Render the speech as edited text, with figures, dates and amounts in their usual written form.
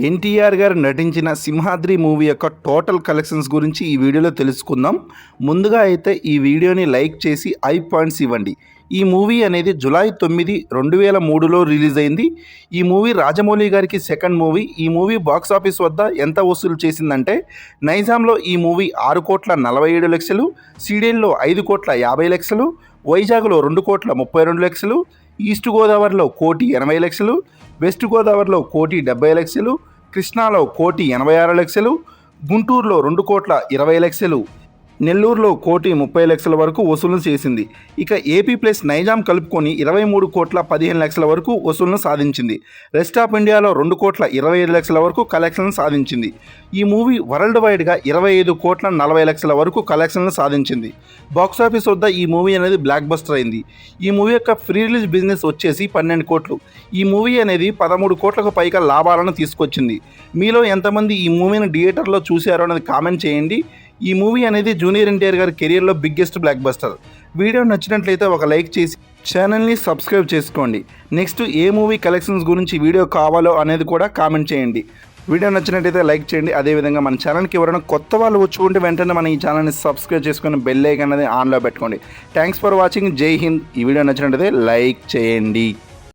ఎన్టీఆర్ గారు నటించిన సింహాద్రి మూవీ యొక్క టోటల్ కలెక్షన్స్ గురించి ఈ వీడియోలో తెలుసుకుందాం. ముందుగా అయితే ఈ వీడియోని లైక్ చేసి 5 పాయింట్స్ ఇవ్వండి. ఈ మూవీ అనేది జూలై 9, 2003లో రిలీజ్ అయింది. ఈ మూవీ రాజమౌళి గారికి సెకండ్ మూవీ. ఈ మూవీ బాక్స్ ఆఫీస్ వద్ద ఎంత వసూలు చేసిందంటే, నైజాంలో ఈ మూవీ 6,47,00,000, సీడెన్లో 5,50,00,000, వైజాగ్లో 2,32,00,000, ఈస్ట్ గోదావరిలో 1,80,00,000, వెస్ట్ గోదావరిలో 1,70,00,000, కృష్ణాలో 1,86,00,000, గుంటూరులో 2,20,00,000, నెల్లూరులో 1,30,00,000 వరకు వసూలు చేసింది. ఇక ఏపీ ప్లస్ నైజాం కలుపుకొని 23,15,00,000 వరకు వసూలును సాధించింది. రెస్ట్ ఆఫ్ ఇండియాలో 2,25,00,000 వరకు కలెక్షన్ సాధించింది. ఈ మూవీ వరల్డ్ వైడ్గా 25,40,00,000 వరకు కలెక్షన్లు సాధించింది. బాక్సాఫీస్ వద్ద ఈ మూవీ అనేది బ్లాక్ బస్టర్ అయింది. ఈ మూవీ యొక్క ప్రీ రిలీజ్ బిజినెస్ వచ్చేసి 12 కోట్లు. ఈ మూవీ అనేది 13 కోట్లకు పైగా లాభాలను తీసుకొచ్చింది. మీలో ఎంతమంది ఈ మూవీని థియేటర్లో చూశారో అనేది కామెంట్ చేయండి. ఈ మూవీ అనేది జూనియర్ ఎన్టీఆర్ గారి కెరియర్లో బిగ్గెస్ట్ బ్లాక్ బస్టర్. వీడియో నచ్చినట్లయితే ఒక లైక్ చేసి ఛానల్ని సబ్స్క్రైబ్ చేసుకోండి. నెక్స్ట్ ఏ మూవీ కలెక్షన్స్ గురించి వీడియో కావాలో అనేది కూడా కామెంట్ చేయండి. వీడియో నచ్చినట్లయితే లైక్ చేయండి. అదేవిధంగా మన ఛానల్కి ఎవరైనా కొత్త వాళ్ళు వచ్చుకుంటే వెంటనే మన ఈ ఛానల్ని సబ్స్క్రైబ్ చేసుకొని బెల్ ఐకాన్ అనేది ఆన్లో పెట్టుకోండి. Thanks for watching. జై హింద్. ఈ వీడియో నచ్చినట్లయితే లైక్ చేయండి.